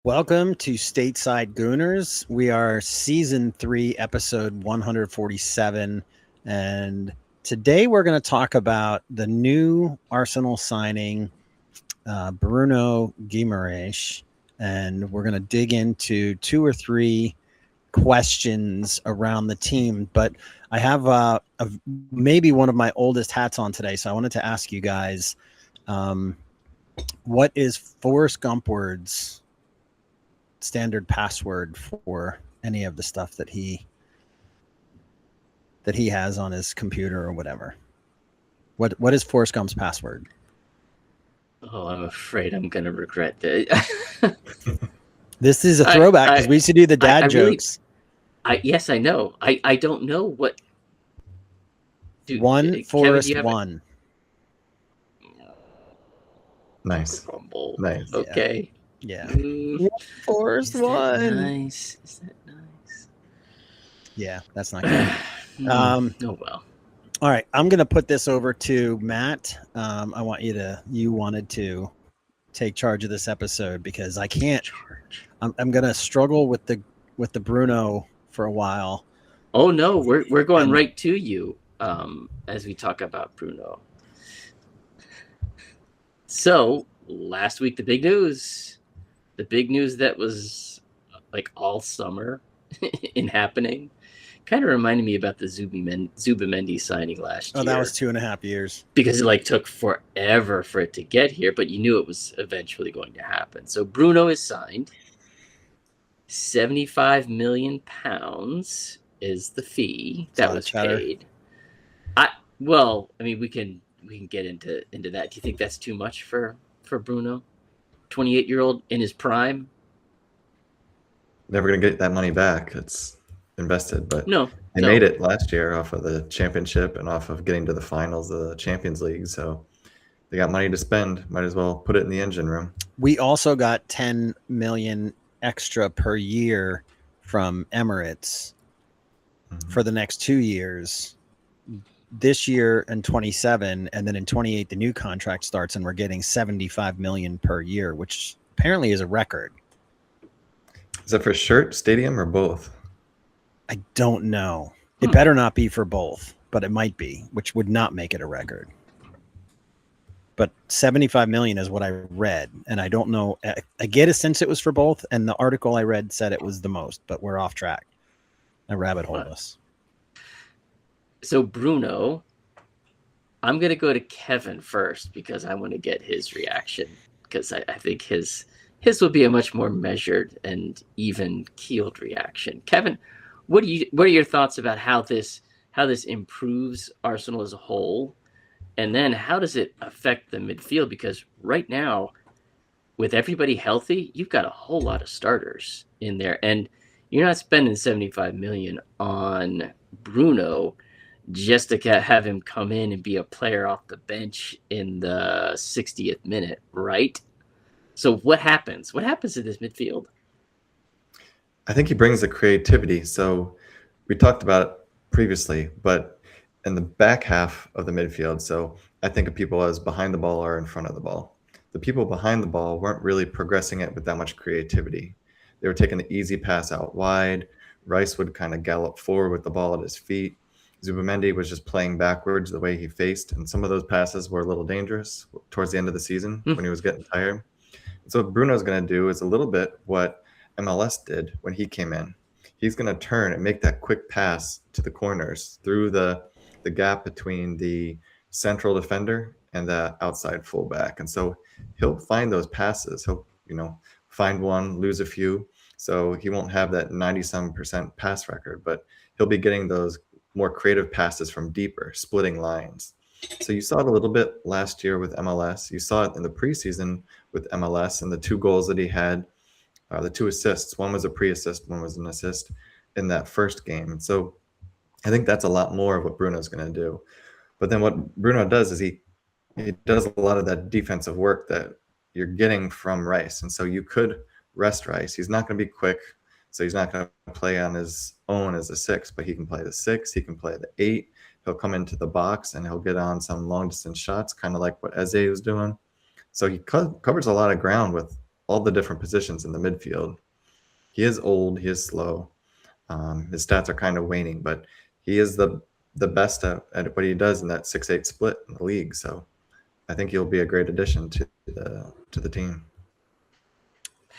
Welcome to Stateside Gooners. We are season 3, episode 147. And today we're going to talk about the new Arsenal signing, Bruno Guimarães. And we're going to dig into 2 or 3 questions around the team. But I have maybe one of my oldest hats on today. So I wanted to ask you guys, what is Forrest Gumpward's standard password for any of the stuff that he has on his computer or whatever? What is Forrest Gump's password? Oh, I'm afraid I'm gonna regret that. This is a throwback because we used to do the dad jokes. Yes, I know. I don't know what. Dude, Forrest Kevin, 1. Nice. Rumble. Nice. Okay. Yeah. Forrest 1. Nice. Is that nice? Yeah, that's not good. Oh well. All right, I'm gonna put this over to Matt. You wanted to take charge of this episode because I can't. I'm gonna struggle with the Bruno for a while. Oh no, we're going right to you as we talk about Bruno. So last week, the big news that was like all summer in happening, kind of reminded me about the Zubimendi signing last year. Oh, that was 2.5 years. Because it took forever for it to get here, but you knew it was eventually going to happen. So Bruno is signed. £75 million is the fee that was paid. We can get into that. Do you think that's too much for Bruno? 28-year-old in his prime? Never going to get that money back. It's invested, but they made it last year off of the championship and off of getting to the finals of the Champions League. So they got money to spend. Might as well put it in the engine room. We also got 10 million extra per year from Emirates for the next 2 years. This year in 27, and then in 28, the new contract starts, and we're getting 75 million per year, which apparently is a record. Is that for shirt, stadium, or both? I don't know. It better not be for both, but it might be, which would not make it a record. But 75 million is what I read, and I don't know. I get a sense it was for both, and the article I read said it was the most, but we're off track. A rabbit hole us. So Bruno, I'm going to go to Kevin first because I want to get his reaction, because I think his will be a much more measured and even keeled reaction. Kevin, what are your thoughts about how this improves Arsenal as a whole, and then how does it affect the midfield? Because right now, with everybody healthy, you've got a whole lot of starters in there, and you're not spending 75 million on Bruno just to have him come in and be a player off the bench in the 60th minute, right? So what happens? What happens to this midfield? I think he brings the creativity. So we talked about it previously, but in the back half of the midfield, so I think of people as behind the ball or in front of the ball. The people behind the ball weren't really progressing it with that much creativity. They were taking the easy pass out wide. Rice would kind of gallop forward with the ball at his feet. Zubimendi was just playing backwards the way he faced, and some of those passes were a little dangerous towards the end of the season when he was getting tired. So what Bruno's going to do is a little bit what MLS did when he came in. He's going to turn and make that quick pass to the corners through the gap between the central defender and the outside fullback. And so he'll find those passes. He'll, find one, lose a few. So he won't have that 97% pass record, but he'll be getting those more creative passes from deeper, splitting lines. So you saw it a little bit last year with MLS. You saw it in the preseason with MLS, and the 2 goals that he had, the 2 assists. One was a pre-assist, one was an assist in that first game. And so I think that's a lot more of what Bruno's going to do. But then what Bruno does is he does a lot of that defensive work that you're getting from Rice. And so you could rest Rice. He's not going to be quick, so he's not going to play on his own as a 6, but he can play the 6, he can play the 8. He'll come into the box and he'll get on some long distance shots, kind of like what Eze was doing. So he covers a lot of ground with all the different positions in the midfield. He is old. He is slow. His stats are kind of waning, but he is the best at what he does in that 6-8 split in the league. So I think he'll be a great addition to the team.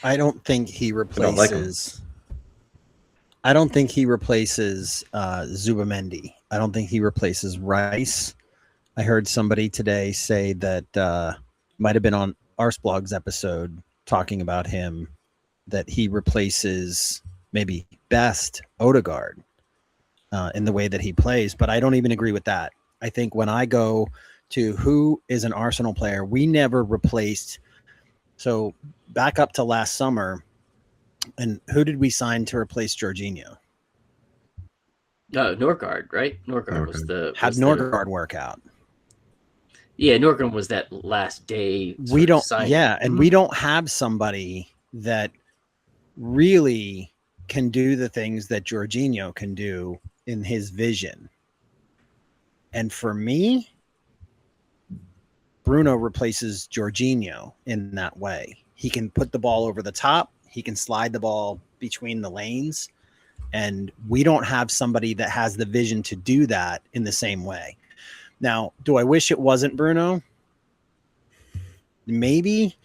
I don't think he replaces. I don't think he replaces Zubamendi. I don't think he replaces Rice. I heard somebody today say that might have been on Arsblog's episode talking about him, that he replaces maybe best Odegaard in the way that he plays. But I don't even agree with that. I think when I go to who is an Arsenal player, we never replaced. So back up to last summer, and who did we sign to replace Jorginho? Norgard, right? Norgard was the. How'd Norgard work out? Yeah, Norgard was that last day. We don't. Yeah, and we don't have somebody that really can do the things that Jorginho can do in his vision. And for me, Bruno replaces Jorginho in that way. He can put the ball over the top. He can slide the ball between the lanes. And we don't have somebody that has the vision to do that in the same way. Now, do I wish it wasn't Bruno? Maybe.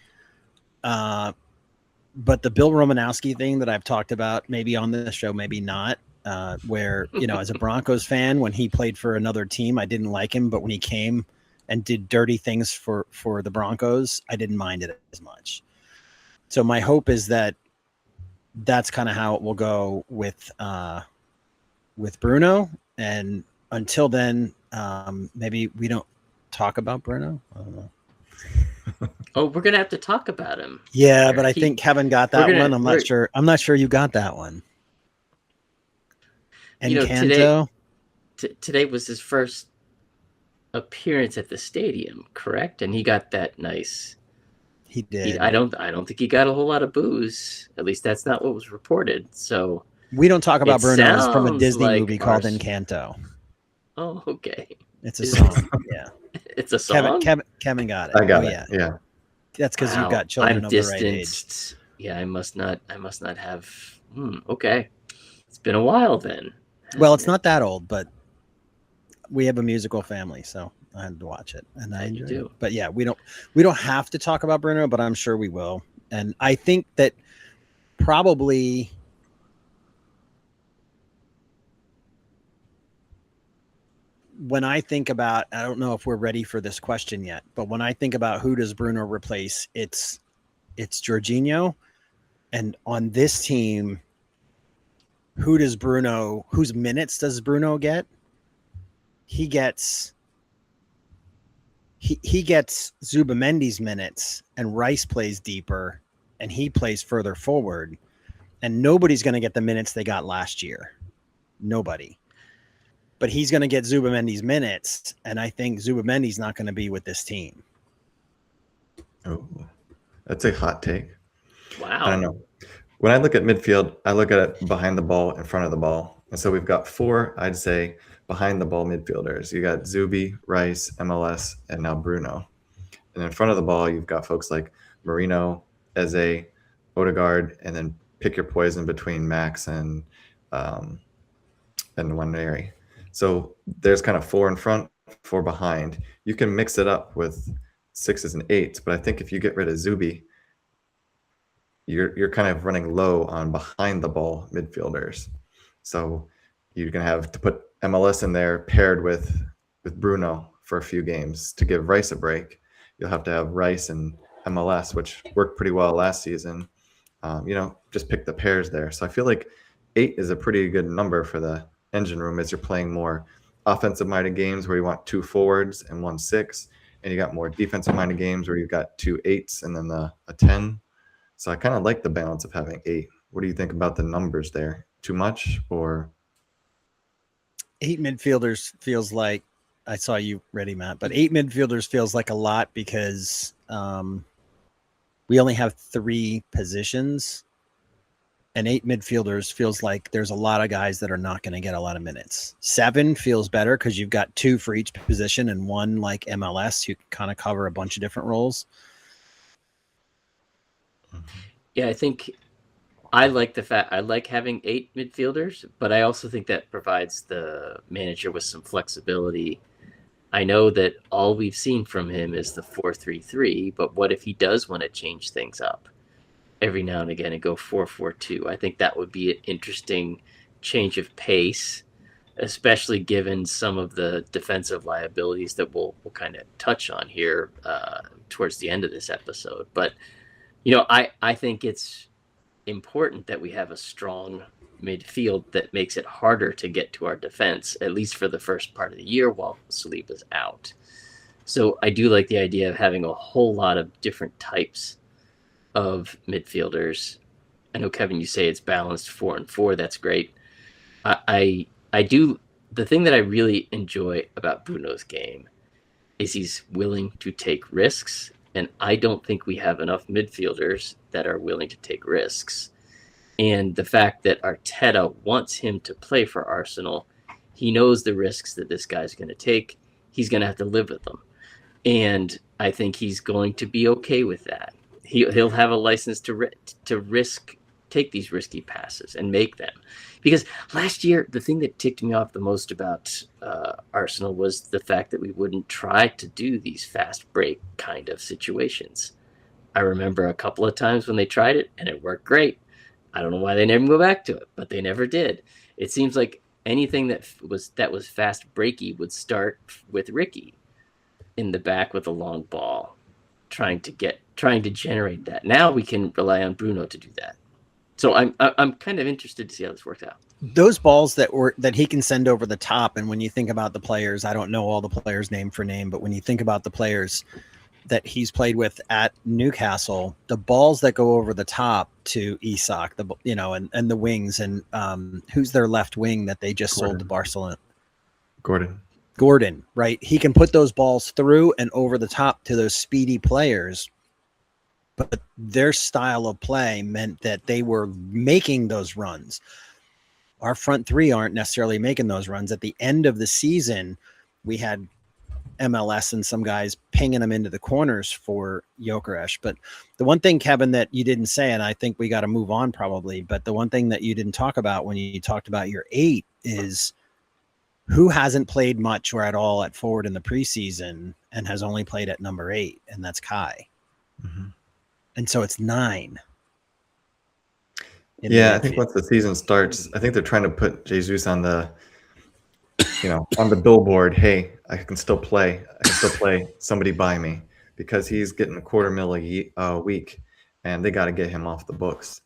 But the Bill Romanowski thing that I've talked about, maybe on this show, maybe not, where, as a Broncos fan, when he played for another team, I didn't like him. But when he came and did dirty things for the Broncos, I didn't mind it as much. So my hope is that that's kind of how it will go with Bruno. And until then, maybe we don't talk about Bruno. I don't know. Oh, we're gonna have to talk about him. Yeah, but I think Kevin got that one. I'm not sure. I'm not sure you got that one. And Kanto? Today was his first appearance at the stadium, correct? And he got that nice. He did. I don't think he got a whole lot of booze. At least that's not what was reported. So we don't talk about Bruno. It's from a Disney movie called Encanto. Oh, okay. It's a song. Yeah. It's a song. Kevin got it. I got it. Yeah. That's because you've got children of the right age. Yeah, I must not have. Okay, it's been a while then. Well, it's not that old, but we have a musical family, so I had to watch it, and I enjoy it. But yeah, we don't have to talk about Bruno, but I'm sure we will. And I think that probably when I think about, I don't know if we're ready for this question yet, but when I think about who does Bruno replace, it's Jorginho. And on this team, whose minutes does Bruno get? He gets Zubamendi's minutes, and Rice plays deeper and he plays further forward. And nobody's going to get the minutes they got last year. Nobody. But he's going to get Zubamendi's minutes, and I think Zubamendi's not going to be with this team. Oh, that's a hot take. Wow. I don't know. When I look at midfield, I look at it behind the ball, in front of the ball. And so we've got 4, I'd say, behind the ball midfielders. You got Zuby, Rice, MLS, and now Bruno. And in front of the ball, you've got folks like Marino, Eze, Odegaard, and then pick your poison between Max and Waneri. So there's kind of 4 in front, 4 behind. You can mix it up with 6s and 8s, but I think if you get rid of Zuby, you're kind of running low on behind the ball midfielders. So you're going to have to put MLS in there paired with Bruno for a few games to give Rice a break. You'll have to have Rice and MLS, which worked pretty well last season. Just pick the pairs there. So I feel like 8 is a pretty good number for the engine room as you're playing more offensive minded games where you want 2 forwards and 1 6, and you got more defensive minded games where you've got 2 8s and then a 10. So I kind of like the balance of having 8. What do you think about the numbers there? Too much, or 8 midfielders feels like, I saw you ready, Matt, but 8 midfielders feels like a lot because we only have 3 positions. And 8 midfielders feels like there's a lot of guys that are not going to get a lot of minutes. 7 feels better because you've got 2 for each position and 1 like MLS who can kind of cover a bunch of different roles. Yeah, I think I like the fact I like having 8 midfielders, but I also think that provides the manager with some flexibility. I know that all we've seen from him is the 4-3-3, but what if he does want to change things up every now and again and go 4-4-2? I think that would be an interesting change of pace, especially given some of the defensive liabilities that we'll kind of touch on here towards the end of this episode. But I think it's important that we have a strong midfield that makes it harder to get to our defense, at least for the first part of the year while Saliba's out. So I do like the idea of having a whole lot of different types of midfielders. I know, Kevin, you say it's balanced 4-4. That's great. I do. The thing that I really enjoy about Bruno's game is he's willing to take risks, and I don't think we have enough midfielders that are willing to take risks. And the fact that Arteta wants him to play for Arsenal, he knows the risks that this guy's going to take. He's going to have to live with them. And I think he's going to be okay with that. He'll have a license to take these risky passes and make them. Because last year, the thing that ticked me off the most about Arsenal was the fact that we wouldn't try to do these fast break kind of situations. I remember a couple of times when they tried it and it worked great. I don't know why they never go back to it, but they never did. It seems like anything that was fast breaky would start with Ricky in the back with a long ball, trying to generate that. Now we can rely on Bruno to do that. So I'm kind of interested to see how this works out. Those balls that he can send over the top, and when you think about the players, I don't know all the players name for name, but when you think about the players that he's played with at Newcastle, the balls that go over the top to Isak, and the wings, and who's their left wing that they just sold to Barcelona? Gordon, right? He can put those balls through and over the top to those speedy players, but their style of play meant that they were making those runs. Our front three aren't necessarily making those runs. At the end of the season, we had MLS and some guys pinging them into the corners for Gyökeres. But the one thing, Kevin, that you didn't say, and I think we got to move on probably, but the one thing that you didn't talk about when you talked about your 8 is who hasn't played much or at all at forward in the preseason and has only played at number 8, and that's Kai. Mm-hmm. And so it's 9. Yeah, I think once the season starts, I think they're trying to put Jesus on the billboard. Hey, I can still play. Somebody buy me, because he's getting $250,000 a week, and they got to get him off the books.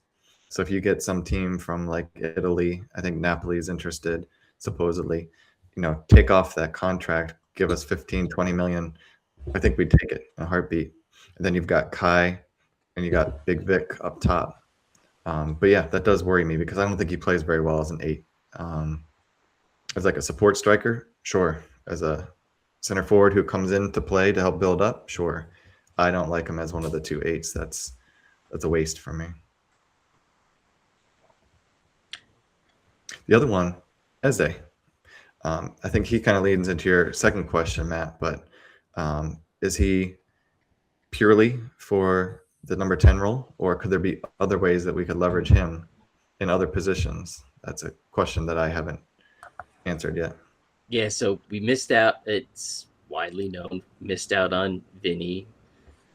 So if you get some team from like Italy, I think Napoli is interested, supposedly, take off that contract, give us 15-20 million. I think we'd take it in a heartbeat. And then you've got Kai and you got Big Vic up top. But yeah, that does worry me, because I don't think he plays very well as an 8. As like a support striker, sure. As a center forward who comes in to play to help build up, sure. I don't like him as one of the 2 8s. That's a waste for me. The other one, Eze. I think he kind of leads into your second question, Matt, but is he purely for the number 10 role, or could there be other ways that we could leverage him in other positions? That's a question that I haven't answered yet. Yeah, so we missed out. It's widely known, missed out on Vini.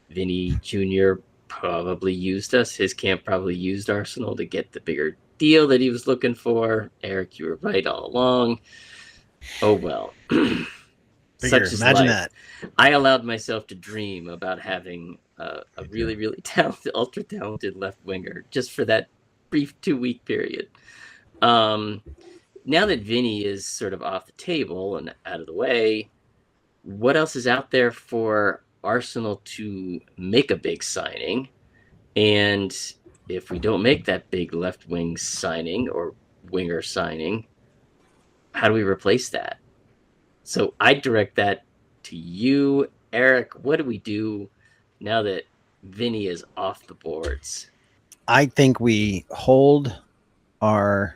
Vini Jr. probably used us. His camp probably used Arsenal to get the bigger deal that he was looking for. Eric, you were right all along. Oh, well. Such is imagine life. that. I allowed myself to dream about having a really, really talented, ultra talented left winger just for that brief 2-week period. Now that Vini is sort of off the table and out of the way, what else is out there for Arsenal to make a big signing? And if we don't make that big left wing signing or winger signing, how do we replace that? So I direct that to you, Eric. What do we do now that Vini is off the boards? I think we hold our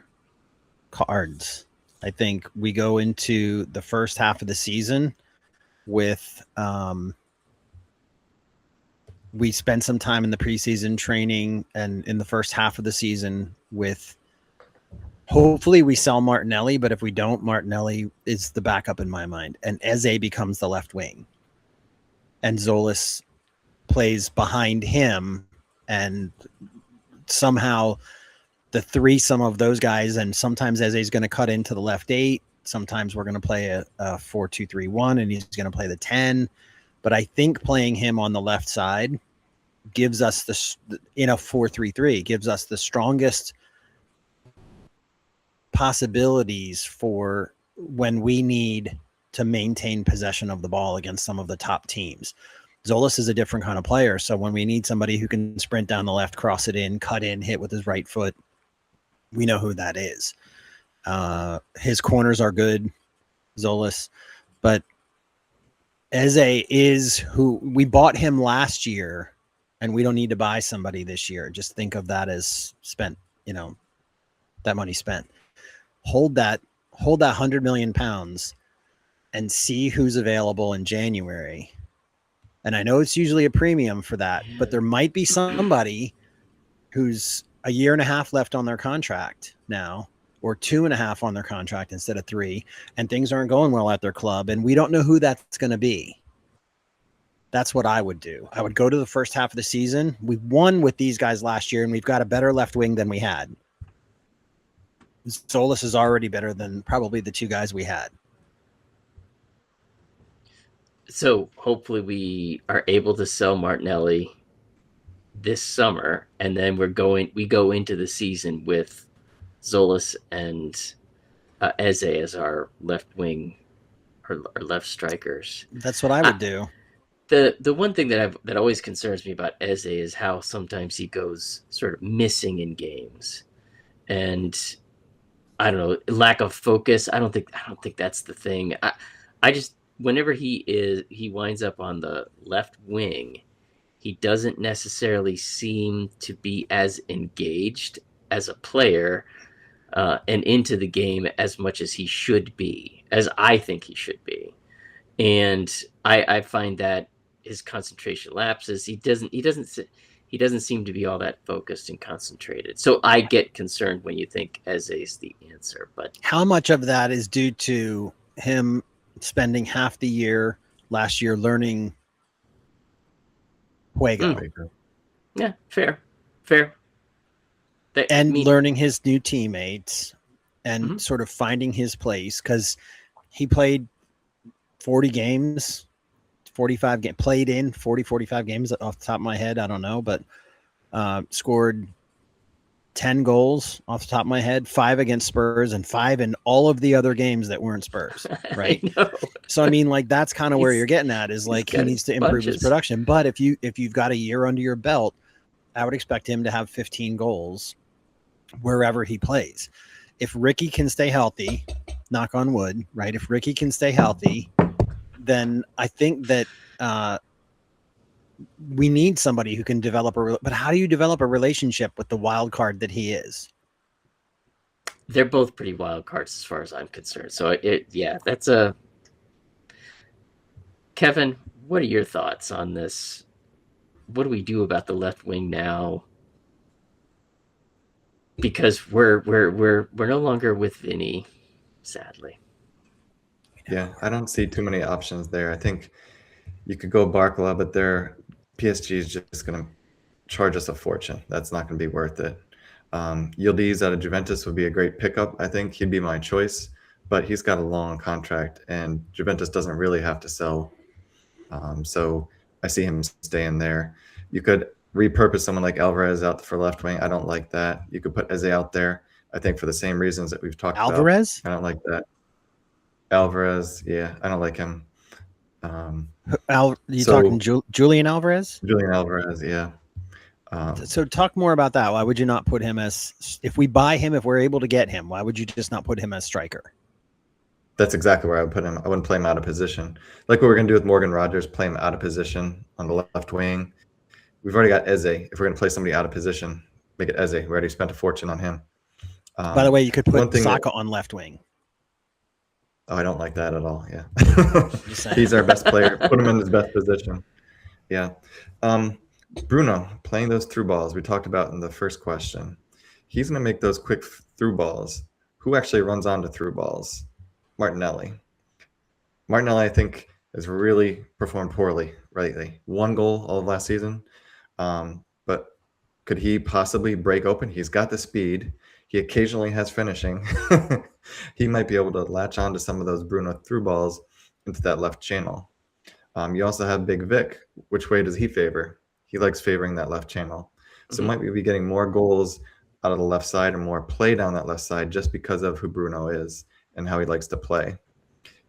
cards. I think we go into the first half of the season with we spend some time in the preseason training and in the first half of the season with, hopefully we sell Martinelli, but if we don't, Martinelli is the backup in my mind. And Eze becomes the left wing. And Zolas plays behind him. And somehow the threesome of those guys, and sometimes Eze is going to cut into the left 8. Sometimes we're going to play a 4-2-3-1 and he's going to play the 10. But I think playing him on the left side gives us in a 4-3-3, gives us the strongest possibilities for when we need to maintain possession of the ball against some of the top teams. Zolas is a different kind of player. So when we need somebody who can sprint down the left, cross it in, cut in, hit with his right foot, we know who that is. His corners are good, Zolas, but Eze is who we bought him last year, and we don't need to buy somebody this year. Just think of that as spent, that money spent. Hold that 100 million pounds and see who's available in January. And I know it's usually a premium for that, but there might be somebody who's a year and a half left on their contract now, or 2.5 on their contract instead of 3, and things aren't going well at their club, and we don't know who that's going to be. That's what I would do. I would go to the first half of the season. We won with these guys last year, and we've got a better left wing than we had. Zolas is already better than probably the 2 guys we had. So hopefully we are able to sell Martinelli this summer, and then we go into the season with Zolas and Eze as our left wing or left strikers. That's what I would do. The one thing that always concerns me about Eze is how sometimes he goes sort of missing in games, and I don't know, lack of focus. I don't think that's the thing. I just, whenever he winds up on the left wing, he doesn't necessarily seem to be as engaged as a player and into the game as much as he should be, as I think he should be. And I find that his concentration lapses. He doesn't seem to be all that focused and concentrated. So I get concerned when you think Eze's the answer. But how much of that is due to him spending half the year last year learning Juego? Yeah, fair. Learning his new teammates and sort of finding his place, because he played 40 games, 45 games, played in 45 games off the top of my head. I don't know, but scored 10 goals off the top of my head, 5 against Spurs and 5 in all of the other games that weren't Spurs. Right. So, I mean, like, that's kind of where you're getting at, is like, he needs to improve his production. But if you've got a year under your belt, I would expect him to have 15 goals wherever he plays. If Ricky can stay healthy, knock on wood, right? If Ricky can stay healthy, then I think that we need somebody who can develop but how do you develop a relationship with the wild card that he is? They're both pretty wild cards as far as I'm concerned. So that's Kevin, what are your thoughts on this? What do we do about the left wing now? Because we're no longer with Vini, sadly. Yeah, I don't see too many options there. I think you could go Barcola, but PSG is just going to charge us a fortune. That's not going to be worth it. Yildiz out of Juventus would be a great pickup. I think he'd be my choice, but he's got a long contract, and Juventus doesn't really have to sell. So I see him staying there. You could repurpose someone like Alvarez out for left wing. I don't like that. You could put Eze out there, I think, for the same reasons that we've talked about. Alvarez? I don't like that. Alvarez, yeah, I don't like him. Talking Julian Alvarez? Julian Alvarez, yeah. So talk more about that. Why would you not put him as, if we buy him, if we're able to get him, why would you just not put him as striker? That's exactly where I would put him. I wouldn't play him out of position. Like what we're going to do with Morgan Rogers, play him out of position on the left wing. We've already got Eze. If we're going to play somebody out of position, make it Eze. We already spent a fortune on him. By the way, you could put Saka on left wing. Oh, I don't like that at all. Yeah. He's our best player. Put him in his best position. Yeah. Bruno playing those through balls we talked about in the first question. He's going to make those quick through balls. Who actually runs onto through balls? Martinelli. Martinelli, I think, has really performed poorly lately. 1 goal all of last season. But could he possibly break open? He's got the speed. He occasionally has finishing. He might be able to latch on to some of those Bruno through balls into that left channel. You also have Big Vic. Which way does he favor? He likes favoring that left channel. So might we be getting more goals out of the left side or more play down that left side just because of who Bruno is and how he likes to play.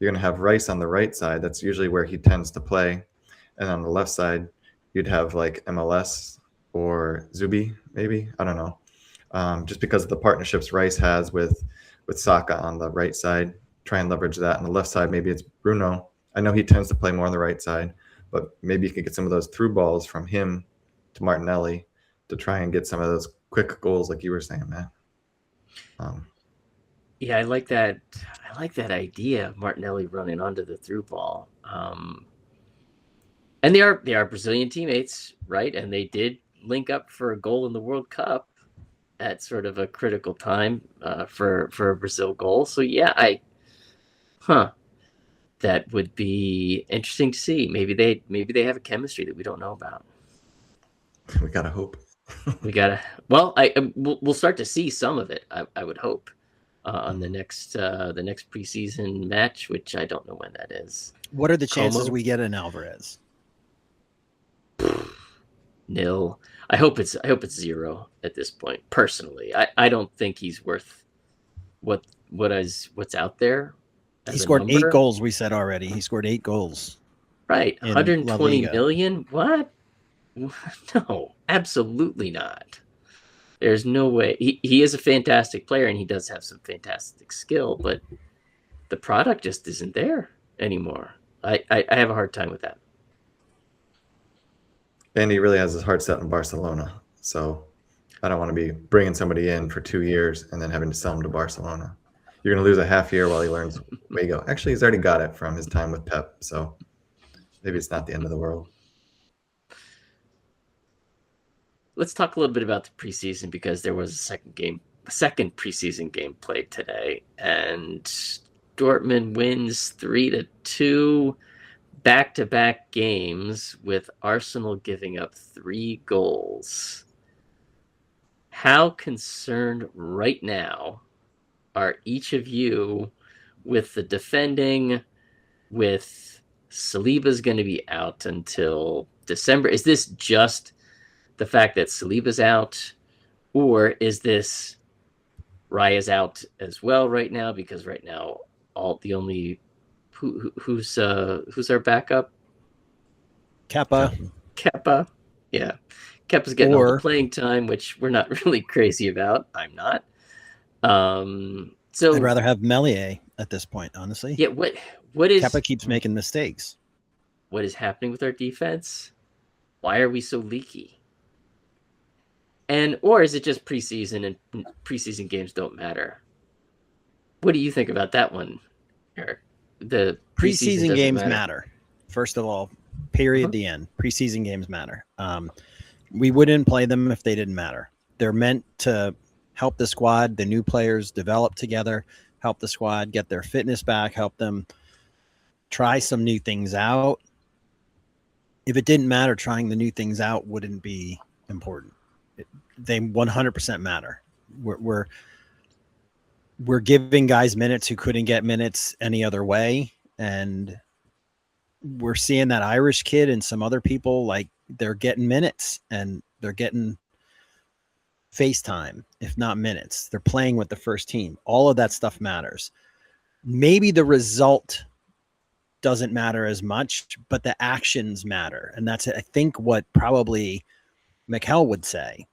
You're going to have Rice on the right side. That's usually where he tends to play. And on the left side, you'd have like MLS or Zubi, maybe. I don't know. Just because of the partnerships Rice has with Saka on the right side, try and leverage that. On the left side, maybe it's Bruno. I know he tends to play more on the right side, but maybe you could get some of those through balls from him to Martinelli to try and get some of those quick goals like you were saying, Matt. Yeah, I like that. I like that idea of Martinelli running onto the through ball. And they are Brazilian teammates, right? And they did link up for a goal in the World Cup at sort of a critical time for a Brazil goal. So yeah, that would be interesting to see. Maybe they have a chemistry that we don't know about. We gotta hope. Well, we'll start to see some of it. I would hope on the next preseason match, which I don't know when that is. What are the chances we get an Alvarez? Nil. I hope it's 0 at this point. Personally, I don't think he's worth what's out there. He scored 8 goals. We said already. He scored 8 goals. Right, 120 million. What? No, absolutely not. There's no way. He is a fantastic player, and he does have some fantastic skill, but the product just isn't there anymore. I have a hard time with that. And he really has his heart set in Barcelona. So I don't want to be bringing somebody in for 2 years and then having to sell him to Barcelona. You're going to lose a half year while he learns where you go. Actually, he's already got it from his time with Pep. So maybe it's not the end of the world. Let's talk a little bit about the preseason, because there was a second preseason game played today, and Dortmund wins 3-2 back-to-back games with Arsenal giving up 3 goals. How concerned right now are each of you with the defending, with Saliba's going to be out until December? Is this just the fact that Saliba's out, or is this Raya's out as well right now? Because right now, who's our backup? Kepa. Yeah. Kepa's getting all the playing time, which we're not really crazy about. I'm not. So I'd rather have Melier at this point, honestly. Yeah, what is Kepa keeps making mistakes. What is happening with our defense? Why are we so leaky? Or is it just preseason and preseason games don't matter? What do you think about that one, Eric? The preseason games matter. First of all, period. The end. Preseason games matter. We wouldn't play them if they didn't matter. They're meant to help the squad, the new players develop together, help the squad get their fitness back, help them try some new things out. If it didn't matter, trying the new things out wouldn't be important. They 100% matter. We're giving guys minutes who couldn't get minutes any other way, and we're seeing that Irish kid and some other people, like, they're getting minutes and they're getting FaceTime, if not minutes. They're playing with the first team. All of that stuff matters. Maybe the result doesn't matter as much, but the actions matter. And that's, I think, what probably Mikel would say.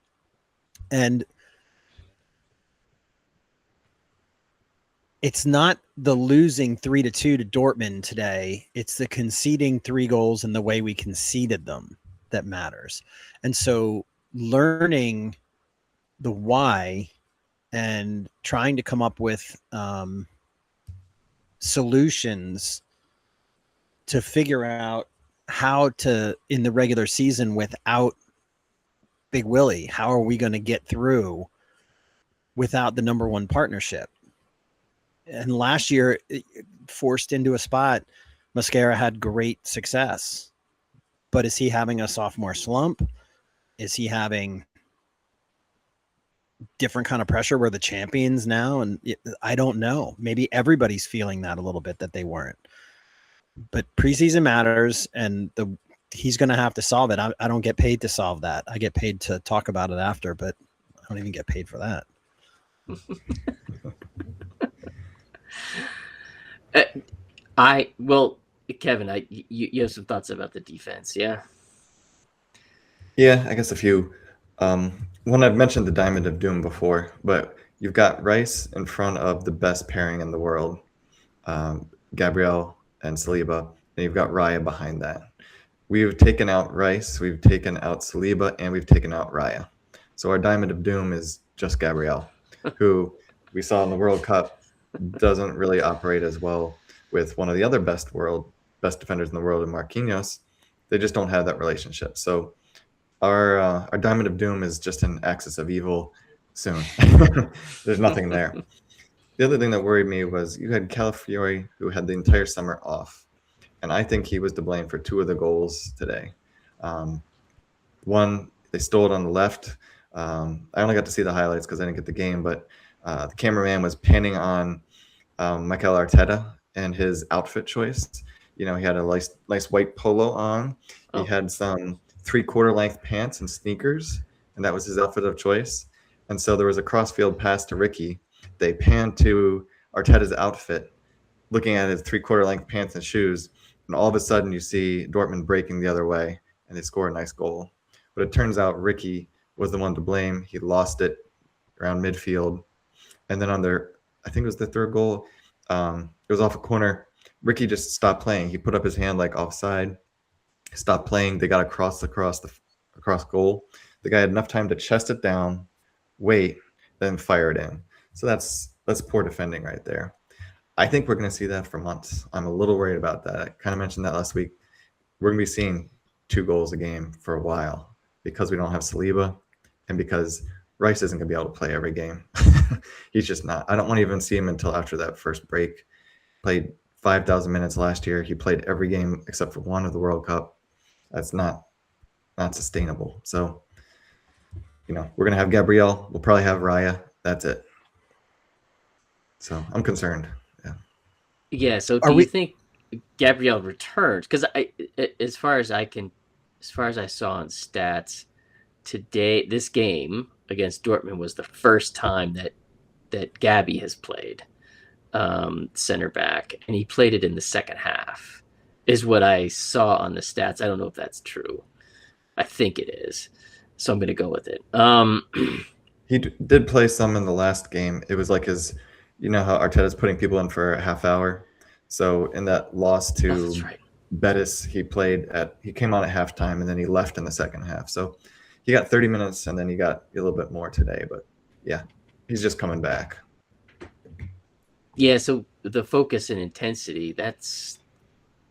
And it's not the losing 3-2 to Dortmund today. It's the conceding 3 goals and the way we conceded them that matters. And so learning the why and trying to come up with solutions to figure out how to, in the regular season, without Big Willie, how are we going to get through without the number one partnership? And last year, forced into a spot, Mascara had great success. But is he having a sophomore slump? Is he having different kind of pressure where the champions now? And I don't know. Maybe everybody's feeling that a little bit that they weren't. But preseason matters, and he's going to have to solve it. I don't get paid to solve that. I get paid to talk about it after, but I don't even get paid for that. Kevin, you have some thoughts about the defense, yeah? Yeah, I guess a few. One, I've mentioned the Diamond of Doom before, but you've got Rice in front of the best pairing in the world, Gabriel and Saliba, and you've got Raya behind that. We've taken out Rice, we've taken out Saliba, and we've taken out Raya. So our Diamond of Doom is just Gabriel, who we saw in the World Cup doesn't really operate as well with one of the other best defenders in the world, in Marquinhos. They just don't have that relationship. So our Diamond of Doom is just an axis of evil soon. There's nothing there. The other thing that worried me was you had Calafiore, who had the entire summer off. And I think he was to blame for two of the goals today. One, they stole it on the left. I only got to see the highlights because I didn't get the game, but the cameraman was panning on Mikel Arteta and his outfit choice. You know, he had a nice white polo on. He had some 3/4 length pants and sneakers, and that was his outfit of choice. And so there was a crossfield pass to Ricky. They panned to Arteta's outfit, looking at his 3/4 length pants and shoes, and all of a sudden you see Dortmund breaking the other way, and they score a nice goal. But it turns out Ricky was the one to blame. He lost it around midfield. And then on their, I think it was the third goal, it was off a corner. Ricky just stopped playing. He put up his hand like offside, stopped playing. They got across goal. The guy had enough time to chest it down, wait, then fire it in. So that's poor defending right there. I think we're going to see that for months. I'm a little worried about that. I kind of mentioned that last week. We're going to be seeing 2 goals a game for a while because we don't have Saliba and because Rice isn't going to be able to play every game. He's just not. I don't want to even see him until after that first break. Played 5,000 minutes last year. He played every game except for one of the World Cup. That's not sustainable. So, you know, we're going to have Gabriel. We'll probably have Raya. That's it. So I'm concerned. Yeah. So do you think Gabriel returns? Because as far as I saw on stats today, this game against Dortmund was the first time that Gabby has played center back, and he played it in the second half, is what I saw on the stats. I don't know if that's true. I think it is. So I'm going to go with it. He did play some in the last game. It was like his, you know how Arteta's putting people in for a half hour. So in that loss to Betis, he came on at halftime and then he left in the second half. So he got 30 minutes and then he got a little bit more today. But yeah, he's just coming back. Yeah, so the focus and intensity, that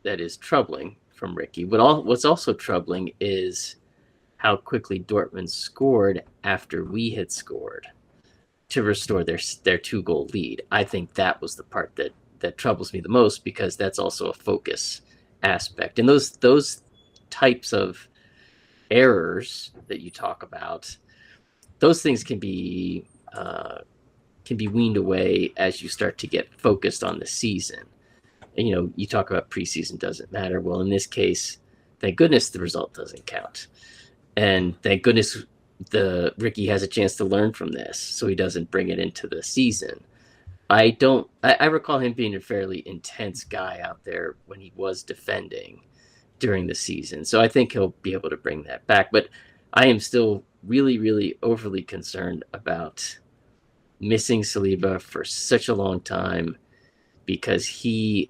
is troubling from Ricky. What's also troubling is how quickly Dortmund scored after we had scored to restore their 2-goal lead. I think that was the part that troubles me the most, because that's also a focus aspect. And those types of errors that you talk about, those things can be weaned away as you start to get focused on the season. And, you know, you talk about preseason doesn't matter. Well, in this case, thank goodness the result doesn't count. And thank goodness Ricky has a chance to learn from this, so he doesn't bring it into the season. I recall him being a fairly intense guy out there when he was defending during the season. So I think he'll be able to bring that back. But I am still really, really overly concerned about missing Saliba for such a long time, because he's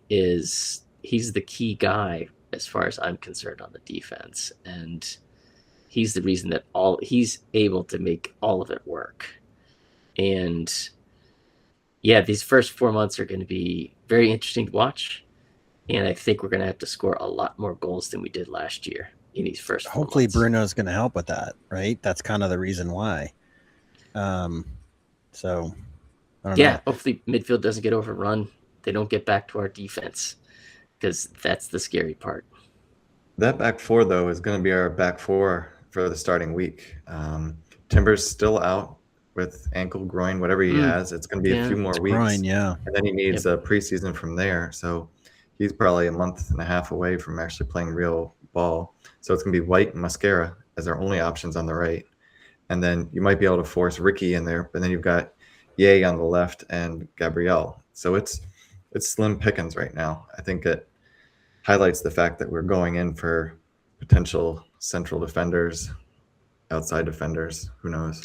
the key guy as far as I'm concerned on the defense. And he's the reason that he's able to make all of it work. And yeah, these first 4 months are going to be very interesting to watch. And I think we're going to have to score a lot more goals than we did last year. in these first 4 Hopefully months. Bruno's going to help with that, right? That's kind of the reason why. So I don't know. Hopefully midfield doesn't get overrun. They don't get back to our defense, because that's the scary part. That back four, though, is going to be our back four for the starting week. Timber's still out with ankle, groin, whatever he has. It's going to be a few more weeks. Groin, yeah. And then he needs a preseason from there. So he's probably a month and a half away from actually playing real ball. So it's going to be White and Mosquera as our only options on the right. And then you might be able to force Ricky in there, but then you've got Ye on the left and Gabrielle. So it's slim pickings right now. I think it highlights the fact that we're going in for potential central defenders, outside defenders. Who knows?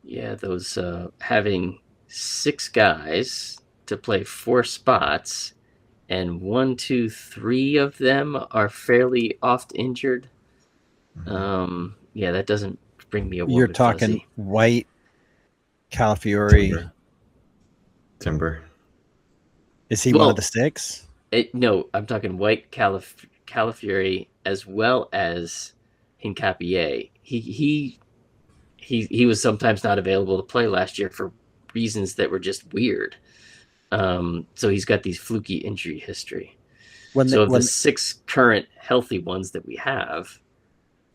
Yeah, those having 6 guys to play 4 spots, and 1, 2, 3 of them are fairly oft injured. That doesn't bring me a warm. You're talking fuzzy. White, Calafiore. Timber. Is he one of the 6? No, I'm talking White, Calafiore, as well as Hincapié. He was sometimes not available to play last year for reasons that were just weird. So he's got these fluky injury history. The 6 current healthy ones that we have,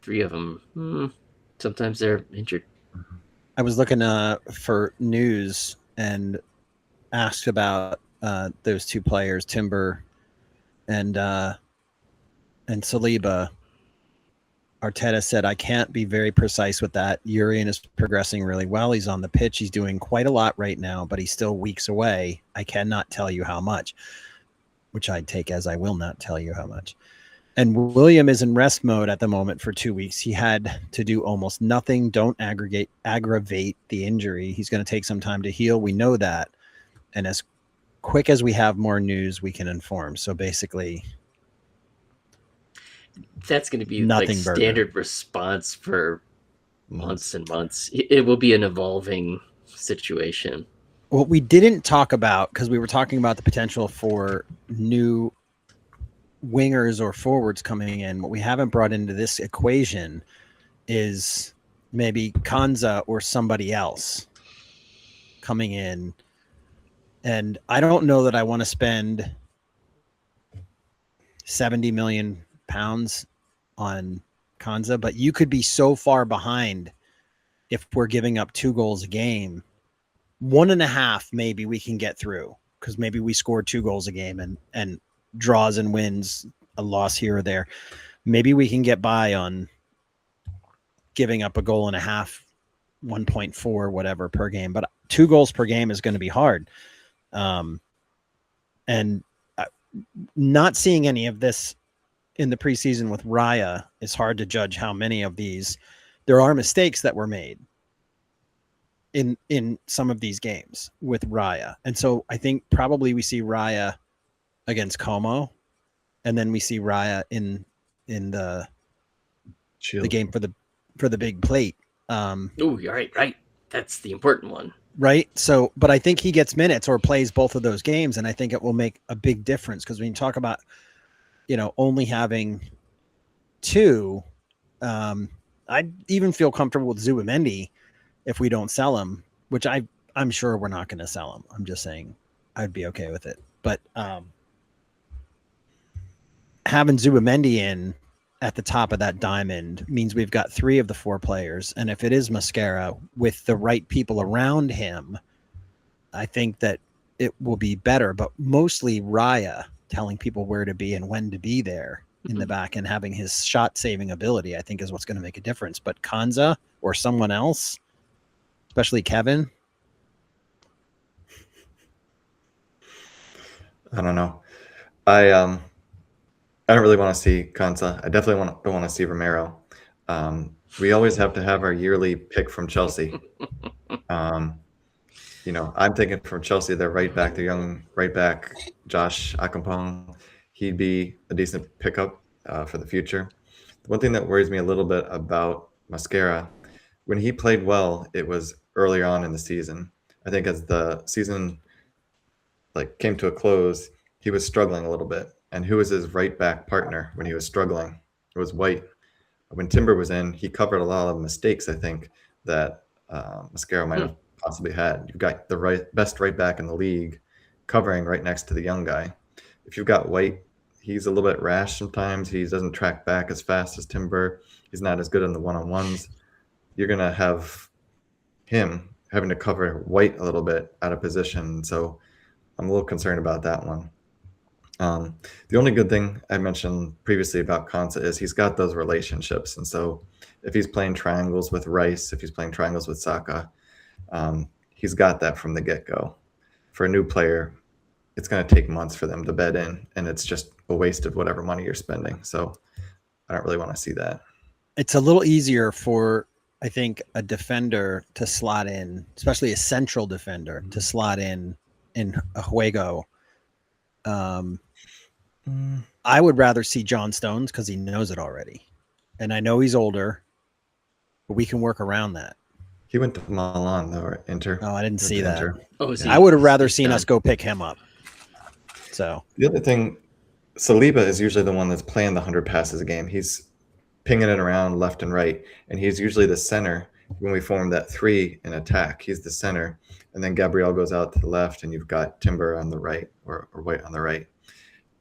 3 of them, sometimes they're injured. I was looking for news and asked about those 2 players, Timber and Saliba. Arteta said, I can't be very precise with that. Urian is progressing really well. He's on the pitch. He's doing quite a lot right now, but he's still weeks away. I cannot tell you how much, which I'd take as I will not tell you how much. And William is in rest mode at the moment for 2 weeks. He had to do almost nothing. Don't aggravate the injury. He's going to take some time to heal. We know that. And as quick as we have more news, we can inform. So basically, that's going to be nothing like standard response for months and months. It will be an evolving situation. What we didn't talk about, because we were talking about the potential for new wingers or forwards coming in, what we haven't brought into this equation is maybe Kanza or somebody else coming in. And I don't know that I want to spend 70 million pounds on Kanza, but you could be so far behind if we're giving up 2 goals a game. 1.5 maybe we can get through, because maybe we score 2 goals a game and draws and wins, a loss here or there. Maybe we can get by on giving up 1.5 goals, 1.4 whatever per game, but 2 goals per game is going to be hard. And not seeing any of this in the preseason with Raya, it's hard to judge how many of these. There are mistakes that were made in some of these games with Raya. And so I think probably we see Raya against Como, and then we see Raya in the game for the big plate. You're right. That's the important one. Right. So, but I think he gets minutes or plays both of those games, and I think it will make a big difference, because when you talk about, only having 2, I'd even feel comfortable with Zubimendi if we don't sell him, which I'm sure we're not going to sell him. I'm just saying I'd be okay with it. But having Zubimendi in at the top of that diamond means we've got 3 of the 4 players. And if it is Mosquera with the right people around him, I think that it will be better. But mostly Raya telling people where to be and when to be there in the back, and having his shot saving ability, I think, is what's going to make a difference. But Kanza or someone else, especially Kevin, I don't know. I don't really want to see Kanza. I definitely don't want to see Romero. We always have to have our yearly pick from Chelsea. I'm thinking from Chelsea, their right back, their young right back, Josh Akampong. He'd be a decent pickup for the future. The one thing that worries me a little bit about Mosquera, when he played well, it was earlier on in the season. I think as the season came to a close, he was struggling a little bit. And who was his right back partner when he was struggling? It was White. when Timber was in, he covered a lot of mistakes, I think, that Mascaro might have possibly had. You've got the best right back in the league covering right next to the young guy. If you've got White, he's a little bit rash sometimes. He doesn't track back as fast as Timber. He's not as good in the one-on-ones. You're going to have him having to cover White a little bit out of position. So I'm a little concerned about that one. The only good thing I mentioned previously about Konsa is he's got those relationships. And so if he's playing triangles with Rice, if he's playing triangles with Saka, he's got that from the get-go. For a new player, it's going to take months for them to bed in, and it's just a waste of whatever money you're spending. So I don't really want to see that. It's a little easier for, I think, a defender to slot in, especially a central defender, to slot in a Juego. I would rather see John Stones because he knows it already. And I know he's older, but we can work around that. He went to Milan, though, or Inter. Oh, I didn't see that. I would have rather seen us go pick him up. So the other thing, Saliba is usually the one that's playing the 100 passes a game. He's pinging it around left and right, and he's usually the center when we form that three in attack. He's the center, and then Gabriel goes out to the left, and you've got Timber on the right or White on the right.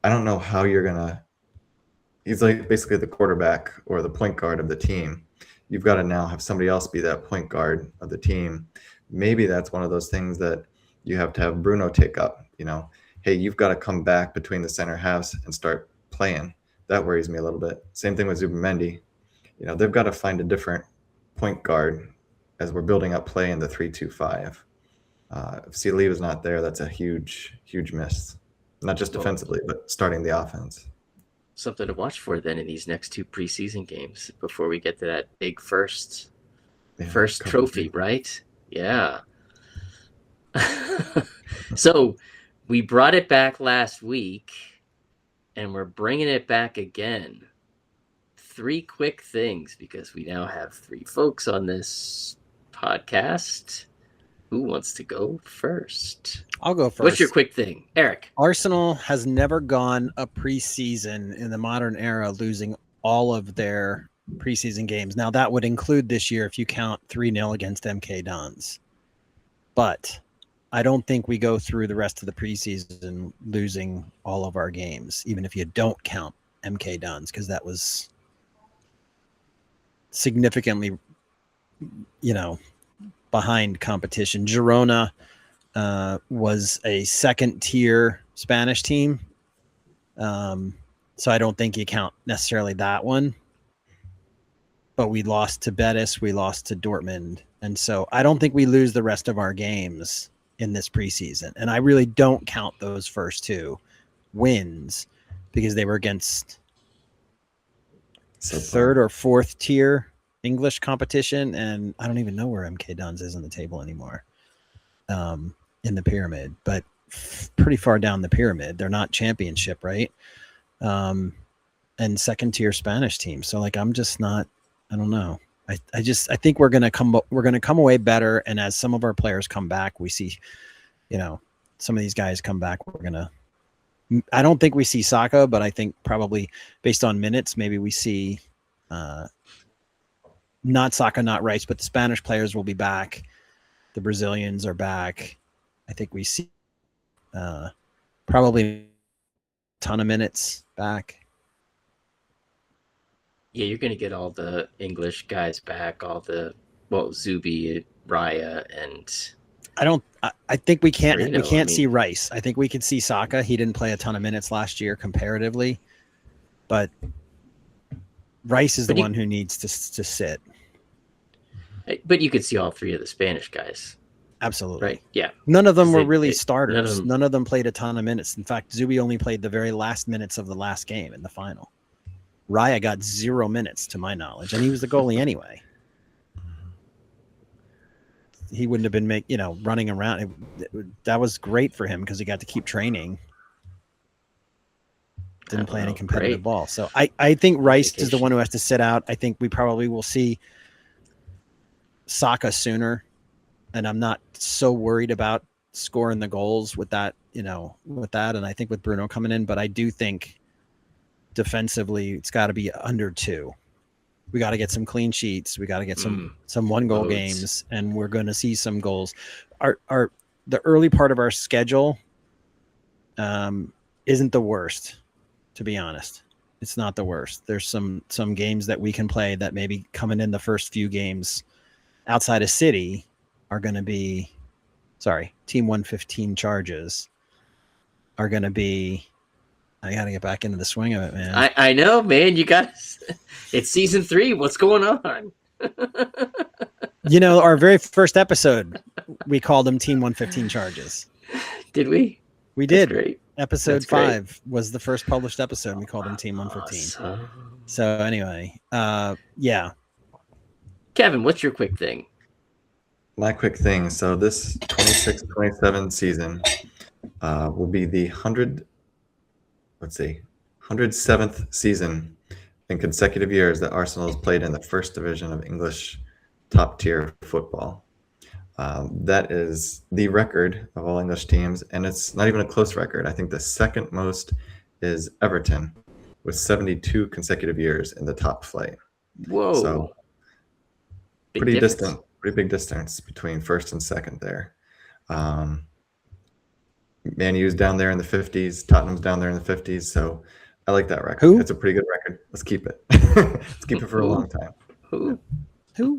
I don't know how you're going to – he's like basically the quarterback or the point guard of the team. You've got to now have somebody else be that point guard of the team. Maybe that's one of those things that you have to have Bruno take up, Hey, you've got to come back between the center halves and start playing. That worries me a little bit. Same thing with Zubimendi. They've got to find a different point guard as we're building up play in the 3-2-5. If Saliba's not there, that's a huge, huge miss. Not just defensively, but starting the offense. Something to watch for then in these next two preseason games before we get to that big first trophy, right? Yeah. So we brought it back last week, and we're bringing it back again. 3 quick things, because we now have 3 folks on this podcast. Who wants to go first? I'll go first. What's your quick thing, Eric? Arsenal has never gone a preseason in the modern era losing all of their preseason games. Now, that would include this year if you count 3-0 against MK Dons. But I don't think we go through the rest of the preseason losing all of our games, even if you don't count MK Dons, because that was significantly, behind competition. Girona was a second-tier Spanish team, so I don't think you count necessarily that one. But we lost to Betis, we lost to Dortmund, and so I don't think we lose the rest of our games in this preseason. And I really don't count those first 2 wins because they were against third or fourth tier English competition, and I don't even know where MK Dons is on the table anymore, in the pyramid, but pretty far down the pyramid. They're not championship, right? And second tier Spanish team. So I'm just not. I don't know. I think we're gonna come away better, and as some of our players come back, we see, some of these guys come back. I don't think we see Saka, but I think probably based on minutes, maybe we see. Not Saka, not Rice, but the Spanish players will be back. The Brazilians are back. I think we see probably a ton of minutes back. Yeah, you're going to get all the English guys back, Zubi, Raya, and... I think we can't see Rice. I think we could see Saka. He didn't play a ton of minutes last year comparatively, but Rice is the one who needs to sit. But you could see all 3 of the Spanish guys. Absolutely. Right. Yeah. None of them were really starters. None of them played a ton of minutes. In fact, Zubi only played the very last minutes of the last game in the final. Raya got 0 minutes to my knowledge, and he was the goalie anyway. He wouldn't have been running around. That was great for him because he got to keep training. Didn't play any competitive ball. So I think Rice is the one who has to sit out. I think we probably will see Saka sooner, and I'm not so worried about scoring the goals with that, and I think with Bruno coming in, but I do think defensively it's got to be under 2. we got to get some clean sheets. We got to get some 1-goal Loads. games, and we're going to see some goals. The early part of our schedule isn't the worst, to be honest. It's not the worst. There's some games that we can play that maybe coming in the first few games outside of City are going to be, Team 115 charges are going to be, I got to get back into the swing of it, man. I know, man. You got it's season 3. What's going on? Our very first episode, we called them Team 115 charges. Did we? We did. That's great. Episode That's great. 5 was the first published episode. We called them Team 115. Awesome. So anyway, yeah. Kevin, what's your quick thing? My quick thing. So this 26-27 season will be the 107th season in consecutive years that Arsenal has played in the first division of English top tier football. That is the record of all English teams, and it's not even a close record. I think the second most is Everton, with 72 consecutive years in the top flight. Whoa. So pretty big distance between first and second there. Man U's down there in the 50s, Tottenham's down there in the 50s, so I like that record. Who? It's a pretty good record. Let's keep it. Let's keep it for a long time. Who?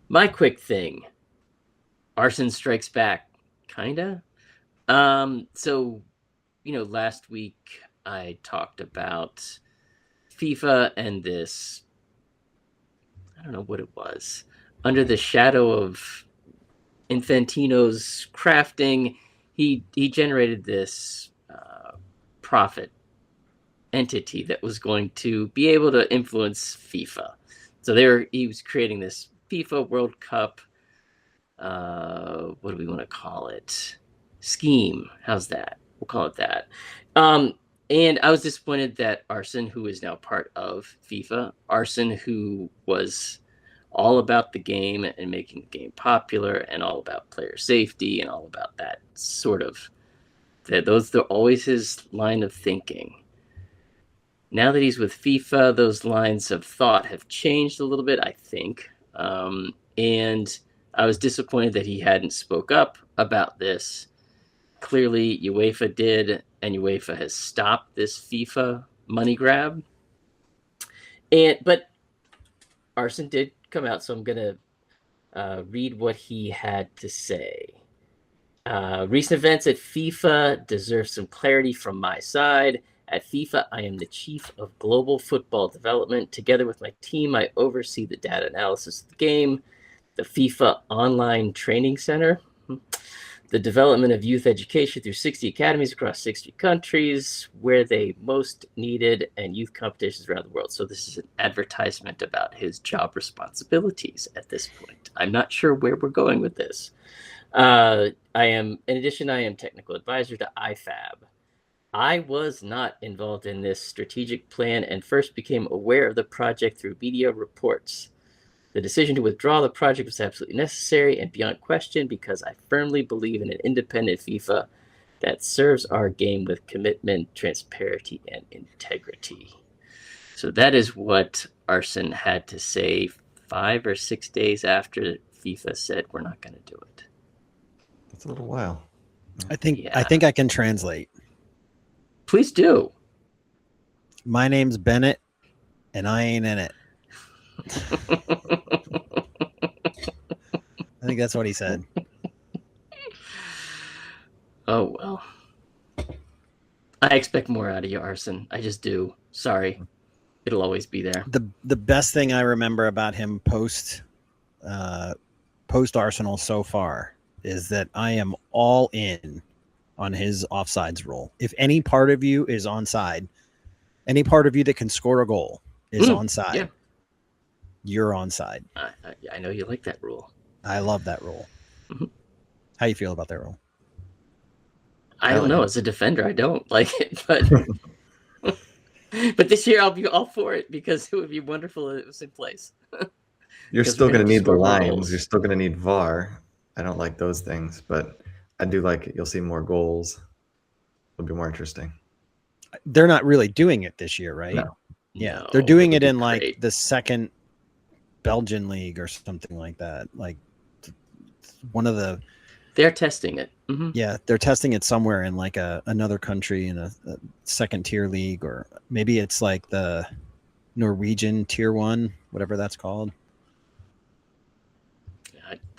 My quick thing. Arson strikes back, kinda. So, last week I talked about FIFA and this, I don't know what it was, under the shadow of Infantino's crafting, he generated this profit entity that was going to be able to influence FIFA. So he was creating this FIFA World Cup, what do we want to call it? Scheme. How's that? We'll call it that. And I was disappointed that Arson, who is now part of FIFA, Arson, who was all about the game and making the game popular and all about player safety and all about that sort of, those are always his line of thinking. Now that he's with FIFA, those lines of thought have changed a little bit, I think. And I was disappointed that he hadn't spoke up about this. Clearly, UEFA did, and UEFA has stopped this FIFA money grab. But Arson did come out, so I'm going to read what he had to say. Recent events at FIFA deserve some clarity from my side. At FIFA, I am the chief of global football development. Together with my team, I oversee the data analysis of the game, the FIFA Online Training Center, the development of youth education through 60 academies across 60 countries where they most needed, and youth competitions around the world. So this is an advertisement about his job responsibilities at this point. I'm not sure where we're going with this. In addition, I am technical advisor to IFAB. I was not involved in this strategic plan and first became aware of the project through media reports. The decision to withdraw the project was absolutely necessary and beyond question because I firmly believe in an independent FIFA that serves our game with commitment, transparency, and integrity. So that is what Arson had to say 5 or 6 days after FIFA said we're not going to do it. That's a little while. I think I can translate. Please do. My name's Bennett, and I ain't in it. I think that's what he said. Oh, well. I expect more out of you, Arson. I just do. Sorry. It'll always be there. The best thing I remember about him post Arsenal so far is that I am all in on his offsides rule. If any part of you is onside, any part of you that can score a goal is onside. Yeah. You're onside. I know you like that rule. I love that rule. Mm-hmm. How you feel about that rule? I don't know. As a defender, I don't like it, but but this year I'll be all for it because it would be wonderful if it was in place. You're still going to need the lines. You're still going to need VAR. I don't like those things, but I do like it. You'll see more goals. It'll be more interesting. They're not really doing it this year, right? Yeah, No, they're doing would it be in like great. the second Belgian league or something like that. Like one of the They're testing it. Hmm. yeah, they're testing it somewhere in like another country in a second tier league, or maybe it's like the Norwegian tier 1, whatever that's called,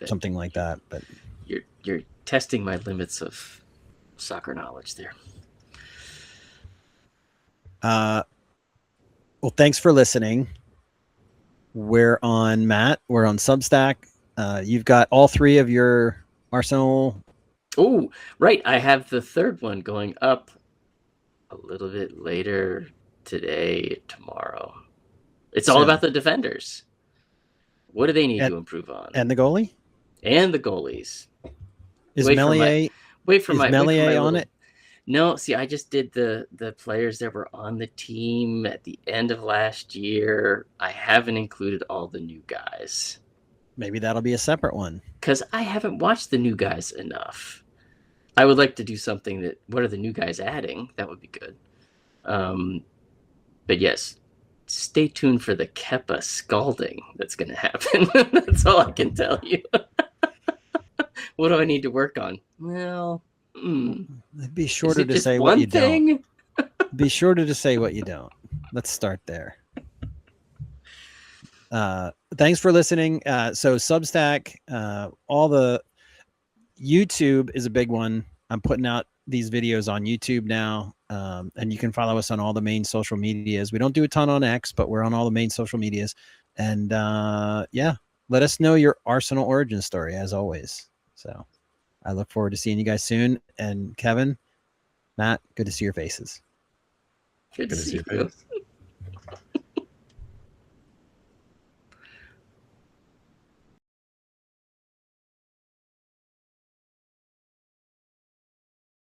something like that. But you're testing my limits of soccer knowledge there. Well, thanks for listening. We're on Matt. We're on Substack. You've got all 3 of your Arsenal. Oh, right. I have the third one going up a little bit later today, tomorrow. It's all about the defenders. What do they need to improve on? And the goalie? And the goalies. Is Melier on it? No, see, I just did the players that were on the team at the end of last year. I haven't included all the new guys. Maybe that'll be a separate one. Because I haven't watched the new guys enough. I would like to do something that, what are the new guys adding? That would be good. But yes, stay tuned for the Kepa scalding that's going to happen. That's all I can tell you. What do I need to work on? Well, be shorter to say what you don't. Be shorter to say what you don't. Let's start there. Thanks for listening. So Substack, all the YouTube is a big one. I'm putting out these videos on YouTube now. And you can follow us on all the main social medias. We don't do a ton on X, but we're on all the main social medias. And yeah, let us know your Arsenal origin story as always. So I look forward to seeing you guys soon. And Kevin, Matt, good to see your faces. Good to see you.